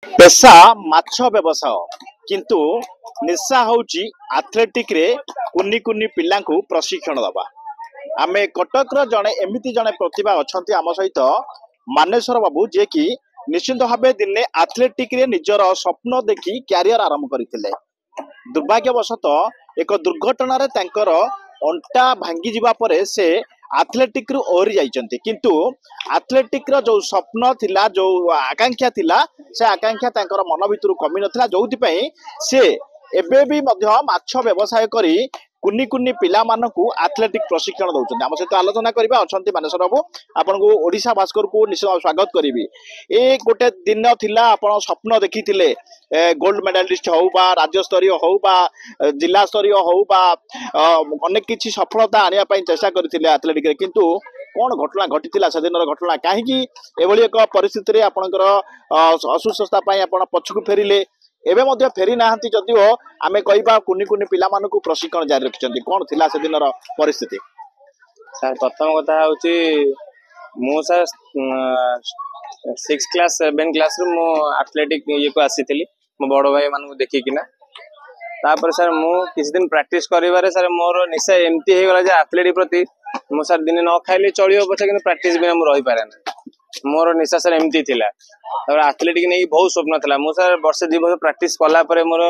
पेशा माछ व्यवसाय किंतु निशा होची एथलेटिक रे कुनी कुनी पिला प्रशिक्षण दबा। आमे कटक जड़े एमती जड़े प्रतिभा अच्छा आम सहित मानेश्वर बाबू जे कि निश्चित भाव दिने एथलेटिक रे निजर स्वप्न देखी क्यारियर आरंभ करते। दुर्भाग्यवशत एक दुर्घटना अंटा भांगी जीवा परे से एथलेटिक रु ओहरी जाइछन्ति किंतु एथलेटिक रो जो स्वप्न थिला जो आकांक्षा थिला से आकांक्षा तांकर मन भितर कमी नथिला जोथि पई से एबे भी मध्य माछ व्यवसाय करी कुनी कुनी पिला मानकु एथलेटिक प्रशिक्षण दउछन्ति। हम सहित आलोचना करबा अछन्ति मानेश्वर बाबू आपनको ओडिशा भास्कर को निश्चित स्वागत करिवि। ए गोटे दिन थिला आपण स्वप्न देखिथिले गोल्ड मेडलिस्ट हो बा राज्य स्तरीय हो बा जिला स्तरीय हो बा अनेक किछि सफलता आनिया पई चेष्टा करथिले एथलेटिक रे किंतु कौन घटना घटी से दिन घटना कहीं एभली एक परिस्थिति रे आपणकर असुस्थता पई आपण पछकु फेरिले एबे मध्य फेरी नाहंती जदिओ आमे कहिबा कुनी कुनी पिला मानकु प्रशिक्षण जारी रखिसंती कोन थिला से दिनर परिस्थिति। सर प्रथम कथा होची मो सर 6 क्लास 7 क्लास रो मो एथलेटिक ये को आसीथिली मो बड़ भाई मानकु देखि किना तापर सर मो किछ दिन प्रैक्टिस करिवारे सर मोर निशा एमती हे गला जे एथलेटिक प्रति मो सर दिन न खाइले चलियो पछे किन प्रैक्टिस बिना मो रहि पारे ना मोर निशा सर एमती थिला। तापर एथलेटिक नै बहुत स्वप्न थिला मो सर वर्ष 2 वर्ष प्रैक्टिस कला परे मोर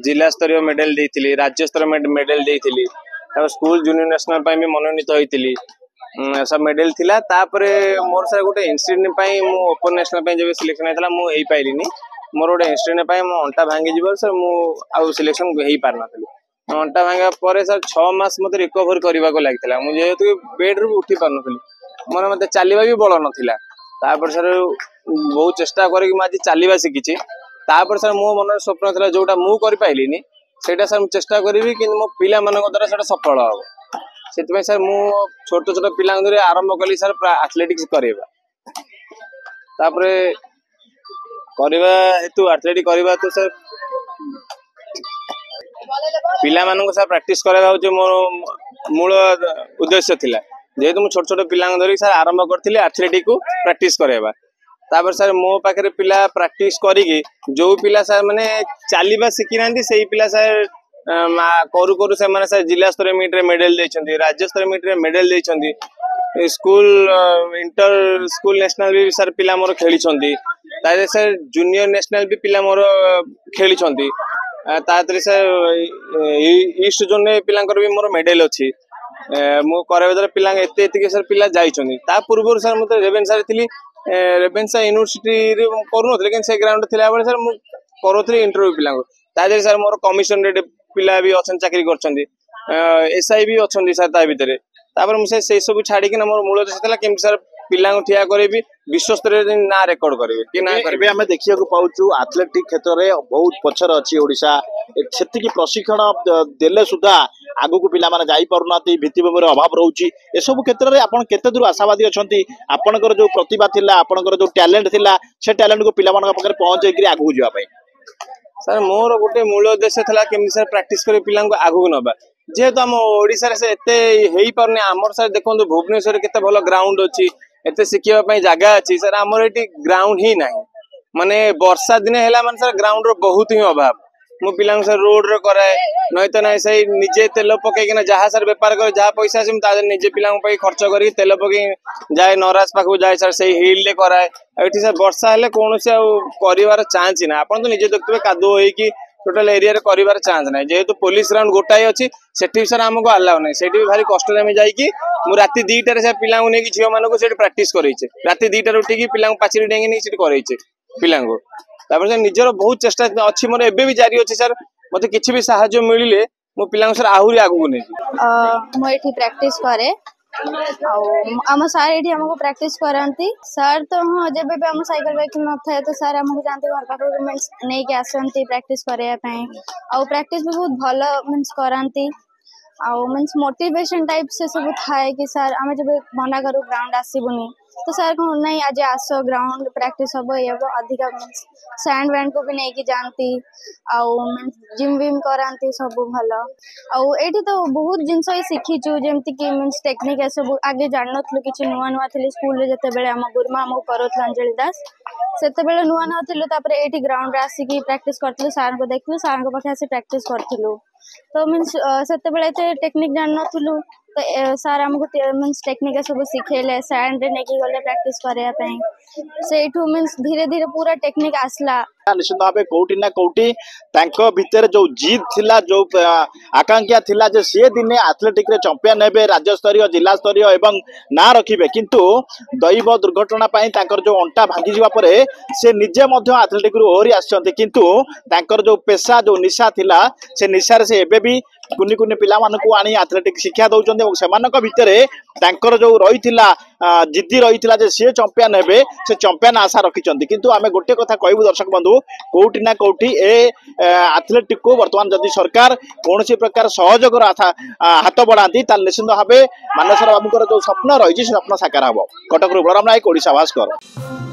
जिला स्तरीय मेडल देइथिली राज्य स्तरीय मेडल देइथिली तापर स्कूल जूनियर नेशनल पई भी मनोनीत होइथिली सब मेडल थिला। तापर मोर सर गोटे इंस्टीट्यूट पई मो ओपन नेशनल पई जब सिलेक्शन हेतला मो हेई पाइलिनी मोर गोटे इंस्टीट्यूट पई मो अंटा भांगी जीव सर मो आ सिलेक्शन हेई पार नथली अंटा भांगा परे सर 6 मास मते रिकवर करबा को लागितला मु जेहेतु बेड रू उठी पार नथली मन मते चालिबा भी बळ नथिला। तापर सर बहुत चेष्टा करी कि आज चलवा शिखी तापर सर मो मन स्वप्न था जोटा मु कर पाइलिनी सेटा सर चेष्टा करी कि मो पिला मानक द्वारा सेटा सफल हम से सर मु छोट छोट पिला आरंभ कली सर एथलेटिक्स करवा तापर करवा हेतु एथलेटिक करवा तो सर पिला मानक सर प्रैक्टिस करवा हो मोर मूल उद्देश्य थिला जेहेतु छोट छोट पिला धरिक सर आरंभ करथिले एथलेटिक को प्रैक्टिस करवा तापर सर मो पाखे पिला प्रैक्टिस करी जो पिला सर माने चलवा शिखी ना से पिला सर करू करू से माने सर जिला स्तरीय मीट रे मेडल देइछन्ती राज्य स्तरीय मीट रे मेडल देइछन्ती स्कूल इंटर स्कूल नेशनल भी सर पिला मोर खेली तारे सर जूनियर नेशनल भी पिला मोर खेली तारे सर ईस्ट जोन पिलांकर भी मोर मेडल अच्छी मु करवे पिला एते सर पिला जाइछन्ती ता पूर्व सर मते रेवेन्सा रे थिली रेवेन्सा यूनिवर्सिटी रे करू नथले लेकिन से ग्राउंड थिला बेले सर मु करूथली इंटरव्यू पिला ताजे सर मोर कमिशन रेट पिला भी अछन चाकरी करछन्ती एसआई भी अछन्ती सर ता भितरे तापर मु से सब छाडी कि मोर मूल उद्देश्य थिला केम सर पिला ठिया करेबी विश्व स्तर रे ना रेकॉर्ड करेबी कि ना करबे हमें देखिया को पाउचू एथलेटिक क्षेत्र रे बहुत पछर अछि ओडिशा सेति की प्रशिक्षण देले सुधा आगु को पिला माने जाई परनाती भित्तिभूमि अभाव रहउची ए सब क्षेत्र रे आपण केते दूर आशावादी अछंती आपनकर जो प्रतिभा थिला आपनकर जो टैलेंट थिला से टैलेंट को पिला मानक पकरे पहुंचे कि आगु जीवा पई सर मोर गोटे मूल उद्देश्य थिला केमि सर प्रैक्टिस करे पिला को आगु नबा जेहेतु हम ओडिसा रे से एते हेई परने हमर सर देखंतु भुवनेश्वर केते भलो ग्राउंड अछि एते सिखिबा पई जगह अछि सर हमर एटी ग्राउंड ही नाही माने वर्षा दिन हैला माने सर ग्राउंड रो बहुत ही अभाव मो पिला सर रोड रे कराए नै त नै सही निजे तेल पके कि जहाँ सर व्यापार करे जहाँ पैसा से ता निजे पिला पई खर्च करी तेल पके जाए नराज पाखु जाए सर सही हिल ले कराए एठी सर वर्षा हेले कोनोसे करिवार चांस ना आपण तो निजे देखतबे कादो होई कि टोटल एरिया रे करिवार चांस ना जेहेतु पुलिस ग्राउंड गोटाई अछि सेठी सर हमको अलाउ नै सेठी भी भारी कष्ट रे हम जाई कि मु राती 2टा रे सर पिला ने कि झियो मानको सेठी प्रैक्टिस करैछे राती 2टा रे उठी कि पिला पाचिरी डेंगी नै सेठी करैछे पिला को तापर सर निजर बहुत चेष्टा अच्छी मोर एबे भी जारी अच्छी सर मते किछि भी सहायता मिलिले मो पिला सर आहुरी आगु नै मो एठी प्रैक्टिस करे आम सर ये हमको प्रैक्टिस करती सर तो हाँ जब भी आम साइकिल वाइकिल न था तो सर आमको जानते घर पाख मीन्स नहीं कि आसती प्रैक्टिस करने प्रैक्टिस भी बहुत भल मीन्स करती मीन्स मोटिवेशन टाइप से सब थाए कि सर आम जब मना करूँ ग्राउंड आसबुनि तो सर को नहीं आज आस ग्राउंड प्रैक्टिस हम ये अधिक मीन्स सैंड वैंड को भी नहीं कि जानती आउ मीन्स जिम विम करांती सब भल आउ एठी तो बहुत जिनस शिखीचु जेमती कि मीन्स टेक्निक सब आगे जान नथलु किछि नुआ नुआ थिले स्कूल रे जते बेले हम गुरुमा हमको करथला अंजलि दास सेते बेले नुआ नुआ थिलु तापर एठी ग्राउंड रे आसी कि प्रैक्टिस करथलु सार को देखलु सार को पाखे आसी प्रैक्टिस करथलु तो मीन्स सेते बेले ते टेक्निक जान नथलु तो सार हमको मीन्स टेक्निक सब शिखेले सैंड ने की गले प्रैक्टिस करया पई सेठू मीन्स धीरे धीरे पूरा टेक्निक आसला निश्चित भाव कोटी ना कोटी भितर जो जीत थिला जो आकांक्षा थिला जे सी दिने एथलेटिक रे चैंपियन हेबे राज्य स्तरीय जिला स्तरीय एवं ना रखिबे किंतु दैव दुर्घटना पाई तांकर जो अंटा भांगी जिवा परे से निजे मध्य एथलेटिक रु ओहरी आछंती किंतु तांकर जो पेशा जो निशा थिला से निशा रे से एबे भी कुनी कुनी पिला मानकु आनी एथलेटिक शिक्षा दउचंती और सेमानक भितरे तांकर जो रहिथिला जिद्दी रहिथिला जे सी चैंपियन हेबे से चैंपियन आशा रखिचंती किंतु आमे गोटे कथा कहबु दर्शक बंधु कोटी ना कोटी ए एथलेटिक को वर्तमान जदि सरकार कौन प्रकार सहयोग हाथ बढ़ाती निश्चित भाव मानेश्वर बाबूर जो स्वप्न रही स्वप्न साकार हम कटक बलराम नायक ओडिशा भास्कर।